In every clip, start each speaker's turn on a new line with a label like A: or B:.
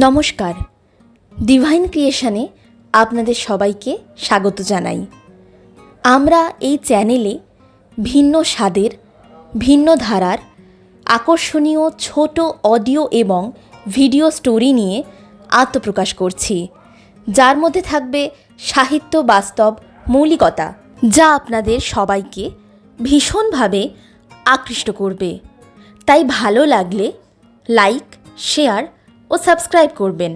A: নমস্কার, ডিভাইন ক্রিয়েশনে আপনাদের সবাইকে স্বাগত জানাই। আমরা এই চ্যানেলে ভিন্ন স্বাদের, ভিন্ন ধারার, আকর্ষণীয় ছোট অডিও এবং ভিডিও স্টোরি নিয়ে আত্মপ্রকাশ করছি, যার মধ্যে থাকবে সাহিত্য বাস্তব মৌলিকতা, যা আপনাদের সবাইকে ভীষণভাবে আকৃষ্ট করবে। তাই ভালো লাগলে লাইক, শেয়ার ও সাবস্ক্রাইব করবেন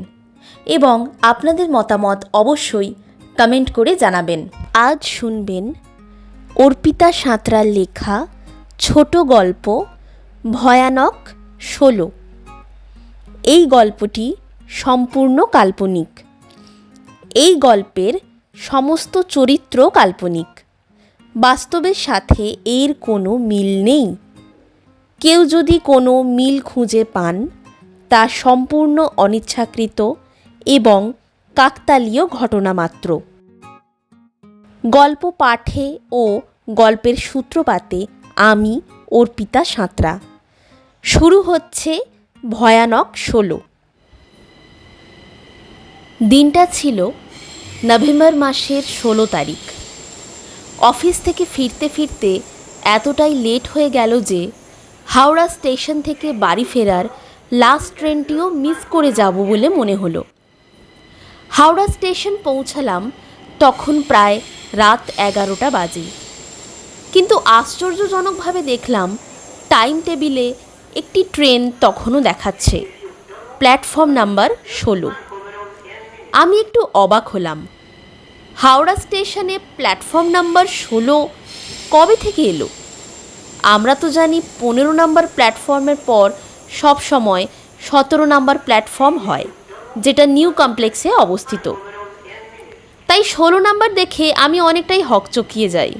A: এবং আপনাদের মতামত অবশ্যই কমেন্ট করে জানাবেন। আজ শুনবেন অর্পিতা সাঁতরার লেখা ছোট গল্প ভয়ানক 16। এই গল্পটি সম্পূর্ণ কাল্পনিক। এই গল্পের সমস্ত চরিত্র কাল্পনিক, বাস্তবের সাথে এর কোনো মিল নেই। কেউ যদি কোনো মিল খুঁজে পান, তা সম্পূর্ণ অনিচ্ছাকৃত এবং কাকতালীয় ঘটনা মাত্র। গল্প পাঠে ও গল্পের সূত্রপাতে আমি অর্পিতা সাঁতরা। শুরু হচ্ছে ভয়ানক 16। দিনটা ছিল নভেম্বর মাসের 16 তারিখ। অফিস থেকে ফিরতে ফিরতে এতটাই লেট হয়ে গেল যে হাওড়া স্টেশন থেকে বাড়ি ফেরার লাস্ট ট্রেনটিও মিস করে যাব বলে মনে হলো। হাওড়া স্টেশন পৌঁছালাম তখন প্রায় রাত 11টা বাজে। কিন্তু আশ্চর্যজনকভাবে দেখলাম টাইম টেবিলে একটি ট্রেন তখনও দেখাচ্ছে, প্ল্যাটফর্ম নাম্বার 16। আমি একটু অবাক হলাম। হাওড়া স্টেশনে প্ল্যাটফর্ম নাম্বার 16 কবে থেকে এলো? আমরা তো জানি 15 নম্বর প্ল্যাটফর্মের পর সব সময় 17 নম্বর প্ল্যাটফর্ম হয়, যেটা নিউ কমপ্লেক্সে অবস্থিত। তাই 16 নম্বর দেখে আমি অনেকটাই হকচকিয়ে যাই।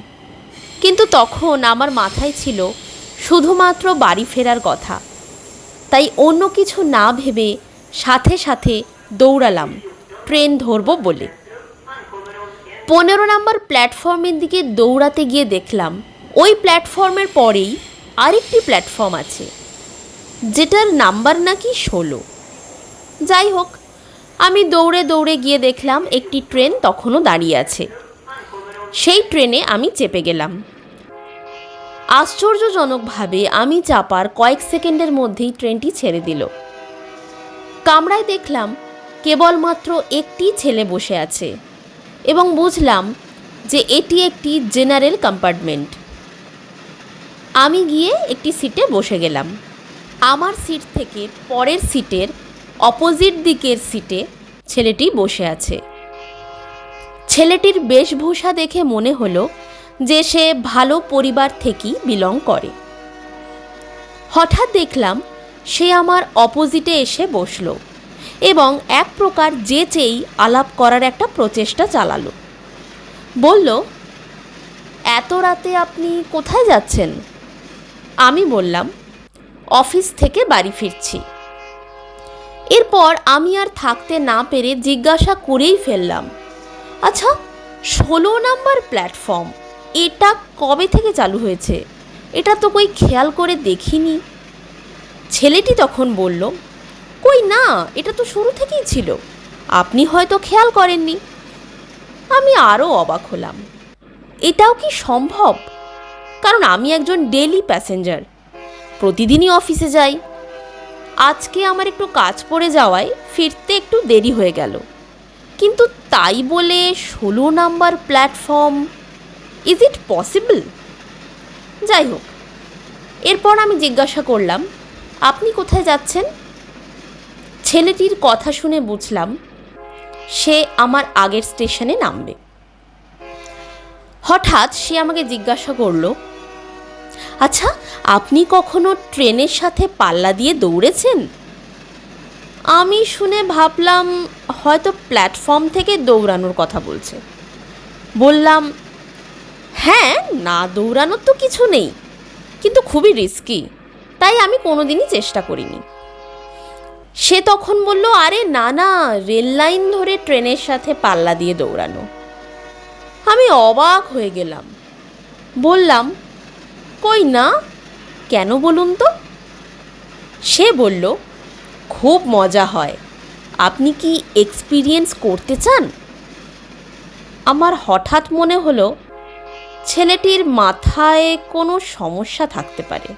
A: কিন্তু তখন আমার মাথায় ছিল শুধুমাত্র বাড়ি ফেরার কথা। তাই অন্য কিছু না ভেবে সাথে সাথে দৌড়ালাম ট্রেন ধরব বলে। 15 নম্বর প্ল্যাটফর্মের দিকে দৌড়াতে গিয়ে দেখলাম ওই প্ল্যাটফর্মের পরেই আরেকটি প্ল্যাটফর্ম আছে, যেটার নাম্বার নাকি 16। যাই হোক, আমি দৌড়ে দৌড়ে গিয়ে দেখলাম একটি ট্রেন তখনও দাঁড়িয়ে আছে। সেই ট্রেনে আমি চেপে গেলাম। আশ্চর্যজনকভাবে আমি চাপার কয়েক সেকেন্ডের মধ্যেই ট্রেনটি ছেড়ে দিল। কামরায় দেখলাম কেবলমাত্র একটি ছেলে বসে আছে এবং বুঝলাম যে এটি একটি জেনারেল কম্পার্টমেন্ট। আমি গিয়ে একটি সিটে বসে গেলাম। আমার সিট থেকে পরের সিটের অপোজিট দিকের সিটে ছেলেটি বসে আছে। ছেলেটির বেশভূষা দেখে মনে হলো যে সে ভালো পরিবার থেকেই বিলং করে। হঠাৎ দেখলাম সে আমার অপোজিটে এসে বসলো এবং এক প্রকার চেয়েই আলাপ করার একটা প্রচেষ্টা চালালো। বলল, এত রাতে আপনি কোথায় যাচ্ছেন? আমি বললাম, অফিস থেকে বাড়ি ফিরছি। এরপর আমি আর থাকতে না পেরে জিজ্ঞাসা করেই ফেললাম, আচ্ছা 16 নম্বর প্ল্যাটফর্ম এটা কবে থেকে চালু হয়েছে? এটা তো কই খেয়াল করে দেখিনি। ছেলেটি তখন বলল, কই না, এটা তো শুরু থেকেই ছিল, আপনি হয়তো খেয়াল করেননি। আমি আরও অবাক হলাম, এটাও কি সম্ভব? কারণ আমি একজন ডেইলি প্যাসেঞ্জার, প্রতিদিনই অফিসে যাই। আজকে আমার একটু কাজ পড়ে যাওয়ায় ফিরতে একটু দেরি হয়ে গেল, কিন্তু তাই বলে 16 নম্বর প্ল্যাটফর্ম, ইজ ইট পসিবল? যাই হোক, এরপর আমি জিজ্ঞাসা করলাম, আপনি কোথায় যাচ্ছেন? ছেলেটির কথা শুনে বুঝলাম সে আমার আগের স্টেশনে নামবে। হঠাৎ সে আমাকে জিজ্ঞাসা করলো, আচ্ছা আপনি কখনো ট্রেনের সাথে পাল্লা দিয়ে দৌড়েছেন? আমি শুনে ভাবলাম হয়তো প্ল্যাটফর্ম থেকে দৌড়ানোর কথা বলছে। বললাম, হ্যাঁ, না দৌড়ানোর তো কিছু নেই, কিন্তু খুবই রিস্কি, তাই আমি কোনোদিনই চেষ্টা করিনি। সে তখন বলল, আরে না না, রেল লাইন ধরে ট্রেনের সাথে পাল্লা দিয়ে দৌড়ানো। আমি অবাক হয়ে গেলাম। বললাম, কই না, কেন বলুন তো? সে বলল, খুব মজা হয়, আপনি কি এক্সপিরিয়েন্স করতে চান? আমার হঠাৎ মনে হলো ছেলেটির মাথায় কোনো সমস্যা থাকতে পারে।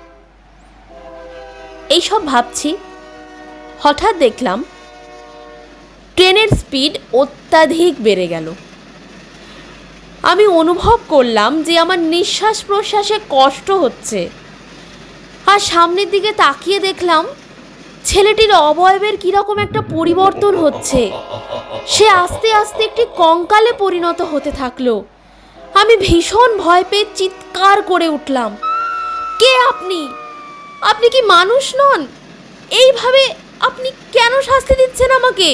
A: এইসব ভাবছি, হঠাৎ দেখলাম ট্রেনের স্পিড অত্যাধিক বেড়ে গেল। আমি অনুভব করলাম যে আমার নিঃশ্বাস প্রশ্বাসে কষ্ট হচ্ছে। আর সামনের দিকে তাকিয়ে দেখলাম ছেলেটির অবয়বের কীরকম একটা পরিবর্তন হচ্ছে। সে আস্তে আস্তে একটি কঙ্কালে পরিণত হতে থাকলো। আমি ভীষণ ভয় পেয়ে চিৎকার করে উঠলাম, কে আপনি? আপনি কি মানুষ নন? এইভাবে আপনি কেন শাস্তি দিচ্ছেন আমাকে?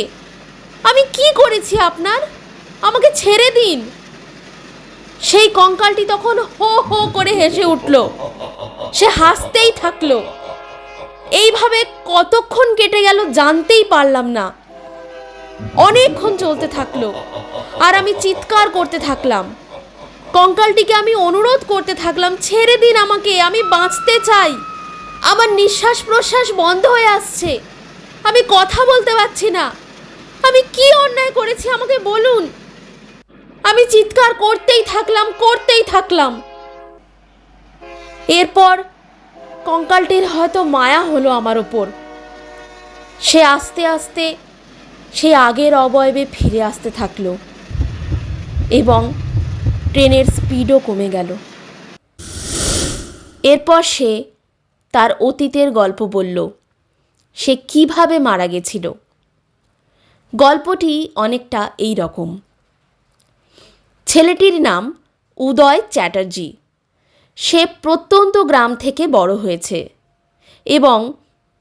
A: আমি কি করেছি আপনার? আমাকে ছেড়ে দিন। সেই কঙ্কালটি তখন হো হো করে হেসে উঠল। সে হাসতেই থাকলো। এইভাবে কতক্ষণ কেটে গেল জানতেই পারলাম না। অনেকক্ষণ চলতে থাকলো আর আমি চিৎকার করতে থাকলাম। কঙ্কালটিকে আমি অনুরোধ করতে থাকলাম, ছেড়ে দিন আমাকে, আমি বাঁচতে চাই। আমার নিঃশ্বাস প্রশ্বাস বন্ধ হয়ে আসছে, আমি কথা বলতে পারছি না। আমি কি অন্যায় করেছি আমাকে বলুন। আমি চিৎকার করতেই থাকলাম। এরপর কঙ্কালটির হয়তো মায়া হলো আমার ওপর। সে আস্তে আস্তে সে আগের অবয়বে ফিরে আসতে থাকলো এবং ট্রেনের স্পিডও কমে গেল। এরপর সে তার অতীতের গল্প বলল, সে কিভাবে মারা গেছিল। গল্পটি অনেকটা এই রকম। ছেলেটির নাম উদয় চ্যাটার্জি। সে প্রত্যন্ত গ্রাম থেকে বড় হয়েছে এবং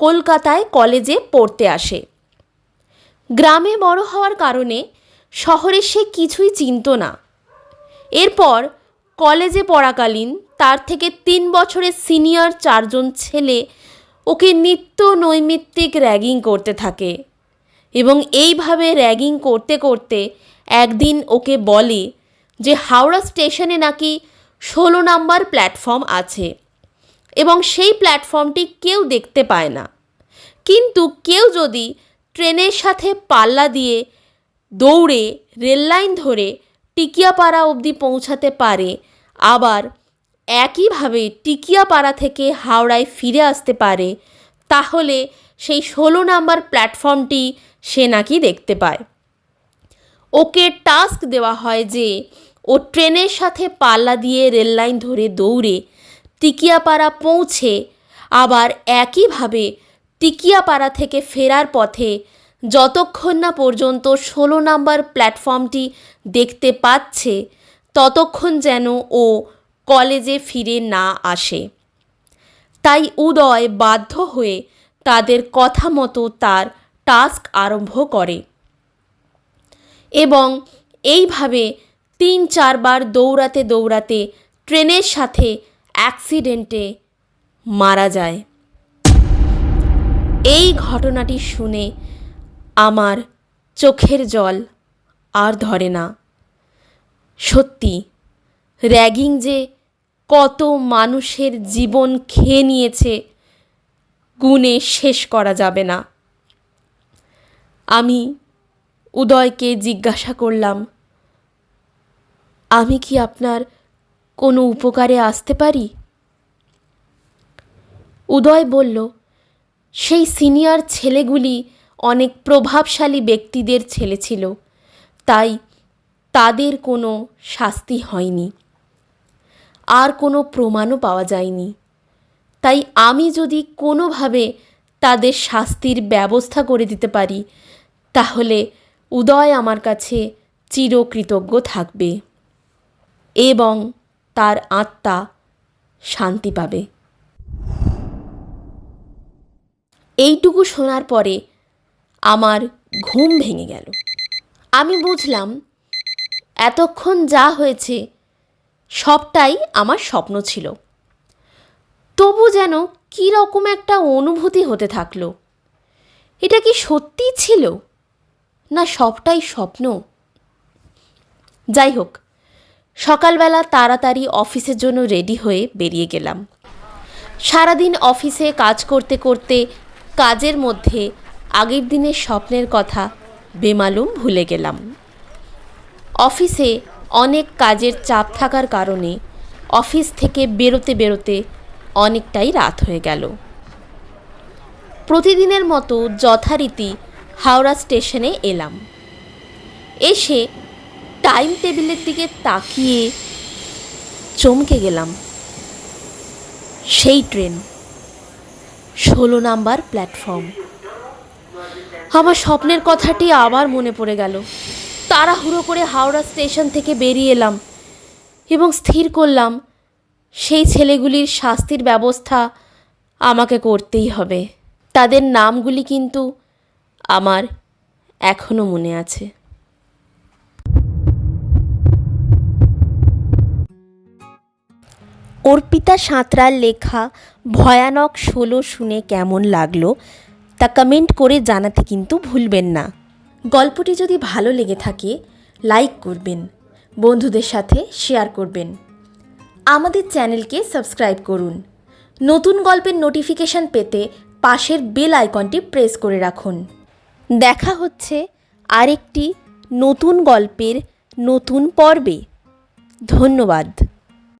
A: কলকাতায় কলেজে পড়তে আসে। গ্রামে বড় হওয়ার কারণে শহরে সে কিছুই চিনত না। এরপর কলেজে পড়াকালীন তার থেকে 3 বছরের সিনিয়র 4 জন ছেলে ওকে নিত্য নৈমিত্তিক র্যাগিং করতে থাকে এবং এইভাবে র্যাগিং করতে করতে একদিন ওকে বলে যে হাওড়া স্টেশনে নাকি 16 নম্বর প্ল্যাটফর্ম আছে এবং সেই প্ল্যাটফর্মটি কেউ দেখতে পায় না, কিন্তু কেউ যদি ট্রেনের সাথে পাল্লা দিয়ে দৌড়ে রেললাইন ধরে টিকিয়াপাড়া অবধি পৌঁছাতে পারে, আবার একইভাবে টিকিয়াপাড়া থেকে হাওড়ায় ফিরে আসতে পারে, তাহলে সেই 16 নম্বর প্ল্যাটফর্মটি সে নাকি দেখতে পায়। ওকে টাস্ক দেওয়া হয় যে ও ট্রেনের সাথে পাল্লা দিয়ে রেললাইন ধরে দৌড়ে টিকিয়াপাড়া পৌঁছে আবার একইভাবে টিকিয়াপাড়া থেকে ফেরার পথে যতক্ষণ না পর্যন্ত 16 নম্বর প্ল্যাটফর্মটি দেখতে পাচ্ছে ততক্ষণ যেন ও কলেজে ফিরে না আসে। তাই উদয় বাধ্য হয়ে তাদের কথা মতো তার টাস্ক আরম্ভ করে এবং এইভাবে 3-4 বার দৌড়াতে দৌড়াতে ট্রেনের সাথে অ্যাক্সিডেন্টে মারা যায়। এই ঘটনাটি শুনে আমার চোখের জল আর ধরে না। সত্যি র্যাগিং যে কত মানুষের জীবন খেয়ে নিয়েছে গুণে শেষ করা যাবে না। আমি উদয়কে জিজ্ঞাসা করলাম, আমি কি আপনার কোনো উপকারে আসতে পারি? উদয় বলল, সেই সিনিয়র ছেলেগুলি অনেক প্রভাবশালী ব্যক্তিদের ছেলে ছিল, তাই তাদের কোনো শাস্তি হয়নি, আর কোনো প্রমাণও পাওয়া যায়নি। তাই আমি যদি কোনোভাবে তাদের শাস্তির ব্যবস্থা করে দিতে পারি তাহলে উদয় আমার কাছে চিরকৃতজ্ঞ থাকবে এবং তার আত্মা শান্তি পাবে। এইটুকু শোনার পরে আমার ঘুম ভেঙে গেল। আমি বুঝলাম এতক্ষণ যা হয়েছে সবটাই আমার স্বপ্ন ছিল। তবু যেন কী রকম একটা অনুভূতি হতে থাকলো। এটা কি সত্যি ছিল না সবটাই স্বপ্ন? যাই হোক, সকালবেলা তাড়াতাড়ি অফিসের জন্য রেডি হয়ে বেরিয়ে গেলাম। সারাদিন অফিসে কাজ করতে করতে কাজের মধ্যে আগের দিনের স্বপ্নের কথা বেমালুম ভুলে গেলাম। অফিসে অনেক কাজের চাপ থাকার কারণে অফিস থেকে বেরোতে বেরোতে অনেকটাই রাত হয়ে গেল। প্রতিদিনের মতো যথারীতি হাওড়া স্টেশনে এলাম। এসে টাইম টেবিলের দিকে তাকিয়ে চমকে গেলাম। সেই ট্রেন 16 নাম্বার প্ল্যাটফর্ম। আমার স্বপ্নের কথাটি আবার মনে পড়ে গেল। তাড়াহুড়ো করে হাওড়া স্টেশন থেকে বেরিয়ে এলাম এবং স্থির করলাম সেই ছেলেগুলির শাস্তির ব্যবস্থা আমাকে করতেই হবে। তাদের নামগুলি কিন্তু আমার এখনও মনে আছে। অর্পিতা সাঁতরার লেখা ভয়ানক 16 শুনে কেমন লাগলো তা কমেন্ট করে জানাতে কিন্তু ভুলবেন না। গল্পটি যদি ভালো লেগে থাকে লাইক করবেন, বন্ধুদের সাথে শেয়ার করবেন, আমাদের চ্যানেলকে সাবস্ক্রাইব করুন। নতুন গল্পের নোটিফিকেশান পেতে পাশের বেল আইকনটি প্রেস করে রাখুন। দেখা হচ্ছে আরেকটি নতুন গল্পের নতুন পর্বে। ধন্যবাদ।